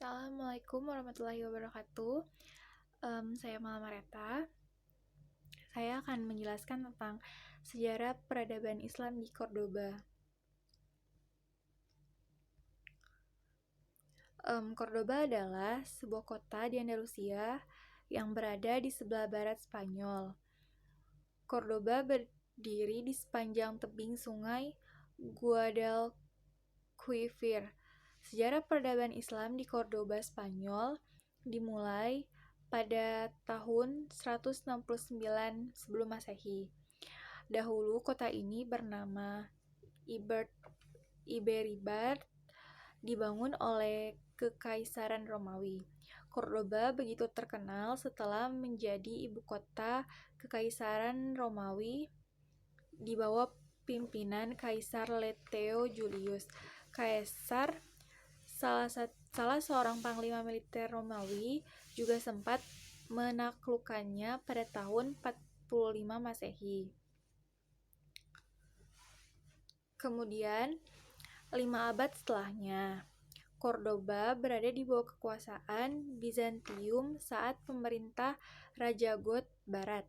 Assalamualaikum warahmatullahi wabarakatuh. Saya Malamareta. Saya akan menjelaskan tentang sejarah peradaban Islam di Cordoba. Cordoba adalah sebuah kota di Andalusia yang berada di sebelah barat Spanyol. Cordoba berdiri di sepanjang tebing sungai Guadalquivir. Sejarah peradaban Islam di Cordoba, Spanyol dimulai pada tahun 169 sebelum Masehi. Dahulu kota ini bernama Iberribat, dibangun oleh Kekaisaran Romawi. Cordoba begitu terkenal setelah menjadi ibu kota Kekaisaran Romawi di bawah pimpinan Kaisar Leteo Julius. Kaisar, salah seorang panglima militer Romawi, juga sempat menaklukkannya pada tahun 45 Masehi. Kemudian, 5 abad setelahnya, Cordoba berada di bawah kekuasaan Bizantium saat pemerintah Raja Goth Barat.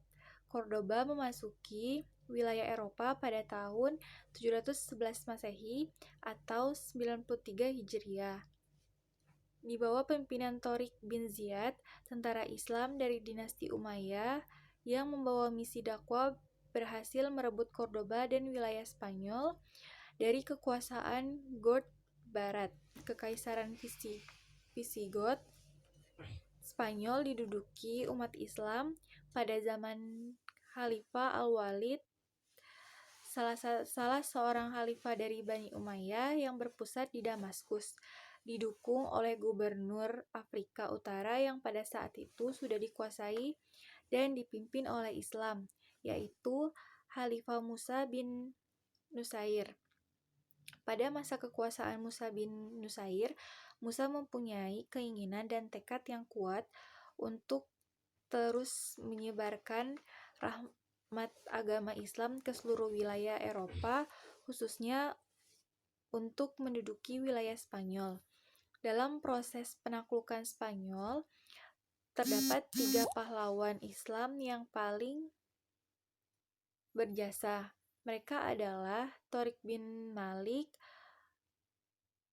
Cordoba memasuki wilayah Eropa pada tahun 711 Masehi atau 93 Hijriah. Di bawah pimpinan Tariq bin Ziyad, tentara Islam dari dinasti Umayyah yang membawa misi dakwah berhasil merebut Cordoba dan wilayah Spanyol dari kekuasaan Goth Barat. Kekaisaran Visigoth Spanyol diduduki umat Islam pada zaman Khalifah Al-Walid, salah seorang khalifah dari Bani Umayyah yang berpusat di Damaskus, didukung oleh gubernur Afrika Utara yang pada saat itu sudah dikuasai dan dipimpin oleh Islam, yaitu Khalifah Musa bin Nusair. Pada masa kekuasaan Musa bin Nusair, Musa mempunyai keinginan dan tekad yang kuat untuk terus menyebarkan rahmat agama Islam ke seluruh wilayah Eropa, khususnya untuk menduduki wilayah Spanyol. Dalam proses penaklukan Spanyol, terdapat 3 pahlawan Islam yang paling berjasa. Mereka adalah Tariq bin Malik,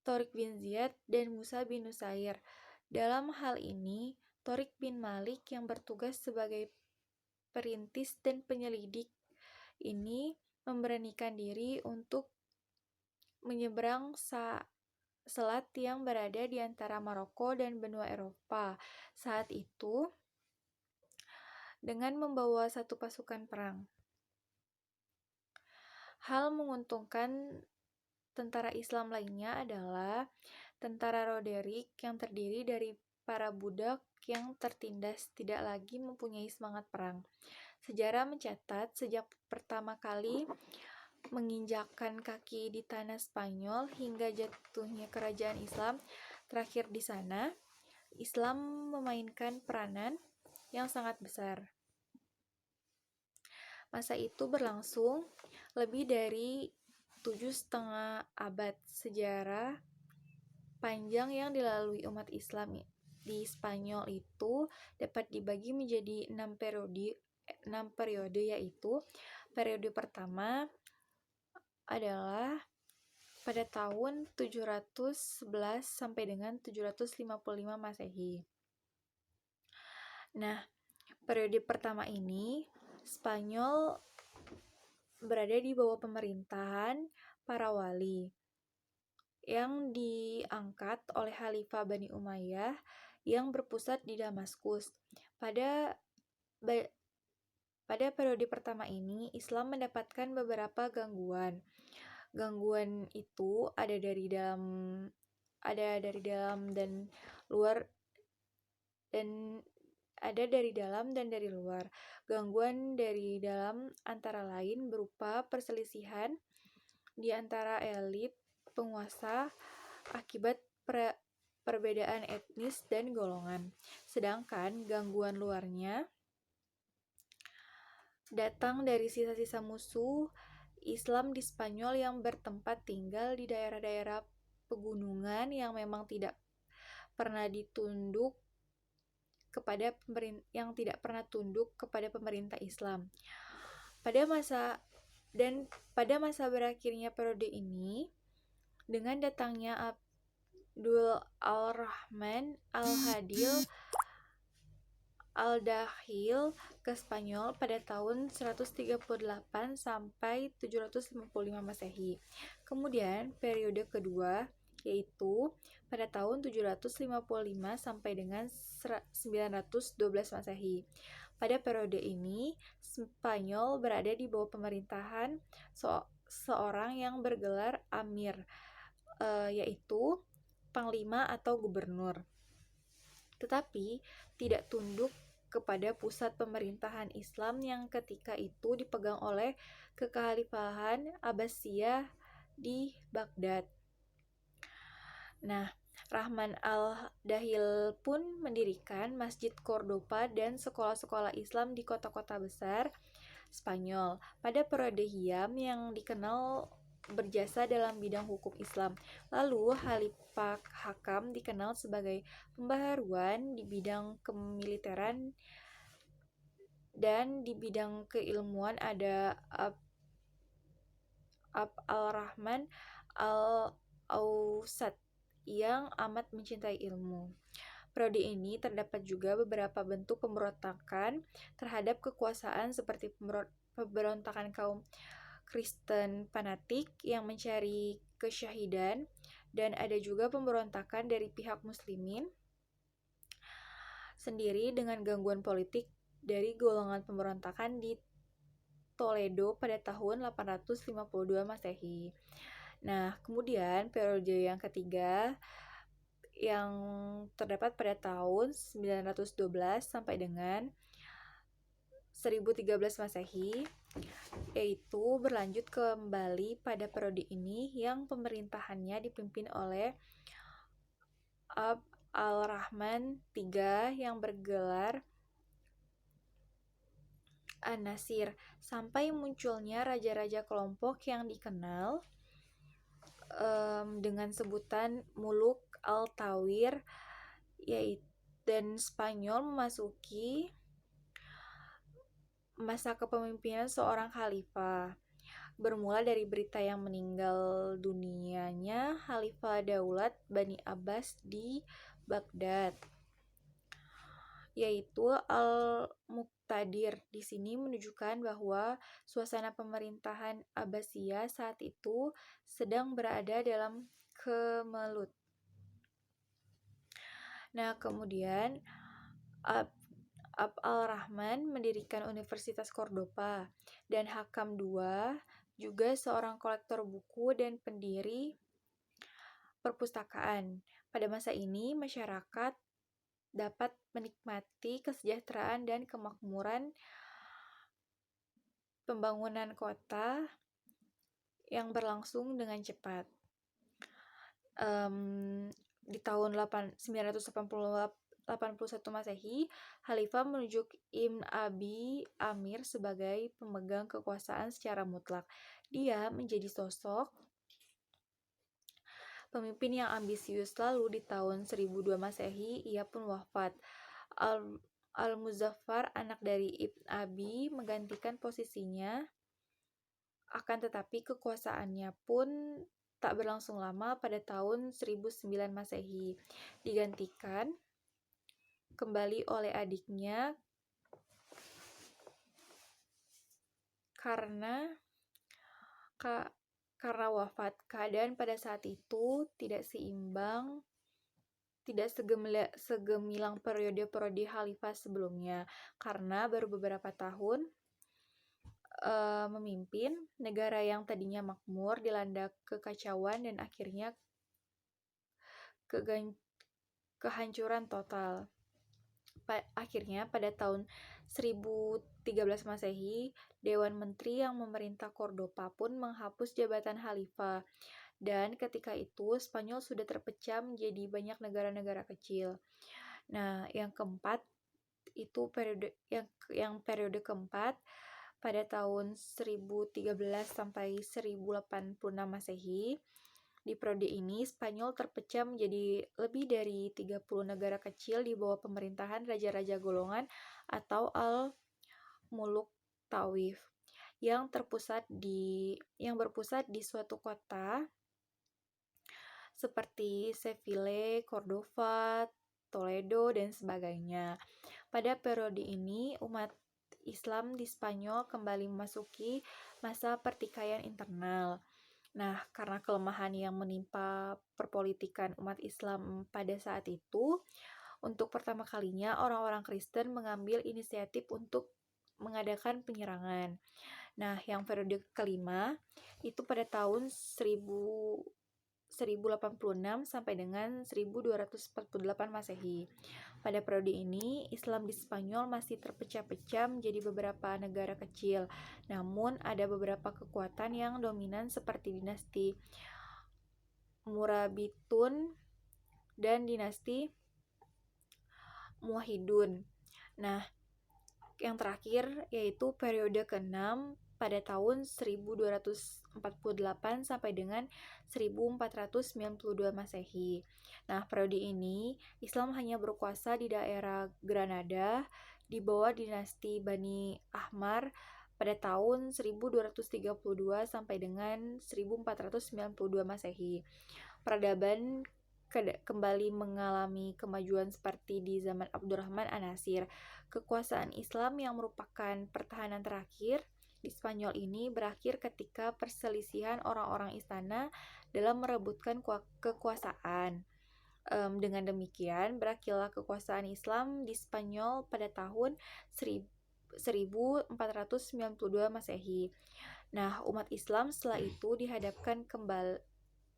Tariq bin Ziyad, dan Musa bin Nusair. Dalam hal ini, Tariq bin Malik yang bertugas sebagai perintis dan penyelidik ini memberanikan diri untuk menyeberang selat yang berada di antara Maroko dan benua Eropa saat itu dengan membawa 1 pasukan perang. Hal menguntungkan tentara Islam lainnya adalah tentara Roderick yang terdiri dari para budak yang tertindas tidak lagi mempunyai semangat perang. Sejarah mencatat sejak pertama kali menginjakkan kaki di tanah Spanyol hingga jatuhnya kerajaan Islam terakhir di sana, Islam memainkan peranan yang sangat besar. Masa itu berlangsung lebih dari 7,5 abad. Sejarah panjang yang dilalui umat Islam di Spanyol itu dapat dibagi menjadi 6 periode, yaitu periode pertama adalah pada tahun 711 sampai dengan 755 Masehi. Nah, periode pertama ini Spanyol berada di bawah pemerintahan para wali yang diangkat oleh Khalifah Bani Umayyah yang berpusat di Damaskus. Pada periode pertama ini, Islam mendapatkan beberapa gangguan. Gangguan itu ada dari dalam dan luar, dan ada dari dalam dan dari luar. Gangguan dari dalam antara lain berupa perselisihan di antara elit penguasa akibat perbedaan etnis dan golongan. Sedangkan gangguan luarnya datang dari sisa-sisa musuh Islam di Spanyol yang bertempat tinggal di daerah-daerah pegunungan yang memang tidak tidak pernah tunduk kepada pemerintah Islam. Pada masa berakhirnya periode ini, dengan datangnya Abdul Al-Rahman Al-Hadil Al-Dakhil ke Spanyol pada tahun 138 sampai 755 Masehi. Kemudian periode kedua yaitu pada tahun 755 sampai dengan 912 Masehi. Pada periode ini, Spanyol berada di bawah pemerintahan seorang yang bergelar Amir, yaitu Panglima atau Gubernur, tetapi tidak tunduk kepada pusat pemerintahan Islam yang ketika itu dipegang oleh kekhalifahan Abbasiyah di Baghdad. Nah, Rahman al-Dahil pun mendirikan Masjid Cordoba dan sekolah-sekolah Islam di kota-kota besar Spanyol pada periode Hiyam yang dikenal berjasa dalam bidang hukum Islam. Lalu Khalifah Hakam dikenal sebagai pembaharuan di bidang kemiliteran, dan di bidang keilmuan ada Al-Rahman Al-Ausat yang amat mencintai ilmu. Periode ini terdapat juga beberapa bentuk pemberontakan terhadap kekuasaan seperti pemberontakan kaum Kristen fanatik yang mencari kesyahidan, dan ada juga pemberontakan dari pihak muslimin sendiri dengan gangguan politik dari golongan pemberontakan di Toledo pada tahun 852 Masehi. Nah, kemudian periode yang ketiga yang terdapat pada tahun 912 sampai dengan 1013 Masehi, yaitu berlanjut kembali pada periode ini yang pemerintahannya dipimpin oleh Abd al-Rahman III yang bergelar An-Nasir, sampai munculnya raja-raja kelompok yang dikenal dengan sebutan Muluk al-Tawir, dan Spanyol memasuki masa kepemimpinan seorang khalifah. Bermula dari berita yang meninggal dunianya Khalifah Daulat Bani Abbas di Baghdad, yaitu Al-Muqtadir. Di sini menunjukkan bahwa suasana pemerintahan Abbasiyah saat itu sedang berada dalam kemelut. Nah, kemudian Abd al-Rahman mendirikan Universitas Cordoba, dan Hakam II juga seorang kolektor buku dan pendiri perpustakaan. Pada masa ini, masyarakat dapat menikmati kesejahteraan dan kemakmuran pembangunan kota yang berlangsung dengan cepat. Di tahun 981 Masehi, Khalifah menunjuk Ibn Abi Amir sebagai pemegang kekuasaan secara mutlak. Dia menjadi sosok pemimpin yang ambisius. Lalu di tahun 1002 Masehi, ia pun wafat. Al-Muzaffar, anak dari Ibn Abi, menggantikan posisinya. Akan tetapi kekuasaannya pun tak berlangsung lama. Pada tahun 1009 Masehi, digantikan kembali oleh adiknya karena wafat. Keadaan pada saat itu tidak seimbang, tidak segemilang periode-periode khalifah sebelumnya, karena baru beberapa tahun memimpin negara yang tadinya makmur dilanda kekacauan dan akhirnya kehancuran total. Akhirnya pada tahun 1013 Masehi, Dewan Menteri yang memerintah Cordoba pun menghapus jabatan khalifah, dan ketika itu Spanyol sudah terpecah menjadi banyak negara-negara kecil. Nah, yang keempat itu periode keempat pada tahun 1013 sampai 1086 Masehi, Di periode ini, Spanyol terpecah menjadi lebih dari 30 negara kecil di bawah pemerintahan raja-raja golongan atau Al-Muluk Tawif yang berpusat di suatu kota seperti Seville, Cordova, Toledo, dan sebagainya. Pada periode ini, umat Islam di Spanyol kembali memasuki masa pertikaian internal. Nah, karena kelemahan yang menimpa perpolitikan umat Islam pada saat itu, untuk pertama kalinya orang-orang Kristen mengambil inisiatif untuk mengadakan penyerangan. Nah, yang periode kelima itu pada tahun 1086 sampai dengan 1248 Masehi. Pada periode ini, Islam di Spanyol masih terpecah-pecah menjadi beberapa negara kecil. Namun, ada beberapa kekuatan yang dominan seperti dinasti Murabitun dan dinasti Muwahhidun. Nah, yang terakhir yaitu periode ke-6 pada tahun 1248 sampai dengan 1492 Masehi. Nah, periode ini Islam hanya berkuasa di daerah Granada di bawah dinasti Bani Ahmar pada tahun 1232 sampai dengan 1492 Masehi. Peradaban kembali mengalami kemajuan seperti di zaman Abdurrahman An-Nasir. Kekuasaan Islam yang merupakan pertahanan terakhir di Spanyol ini berakhir ketika perselisihan orang-orang istana dalam merebutkan kekuasaan. Dengan demikian, berakhirlah kekuasaan Islam di Spanyol pada tahun 1492 Masehi. Nah, umat Islam setelah itu dihadapkan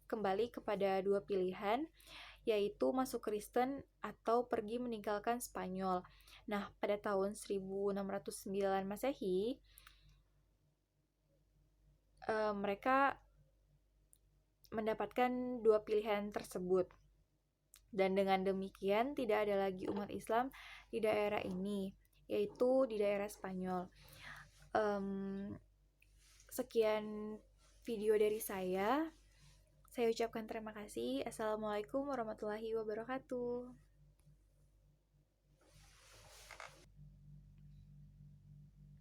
kembali kepada dua pilihan, yaitu masuk Kristen atau pergi meninggalkan Spanyol. Nah, pada tahun 1609 Masehi, mereka mendapatkan dua pilihan tersebut. Dan dengan demikian tidak ada lagi umat Islam di daerah ini, yaitu di daerah Spanyol. Sekian video dari saya. Saya ucapkan terima kasih. Assalamualaikum warahmatullahi wabarakatuh.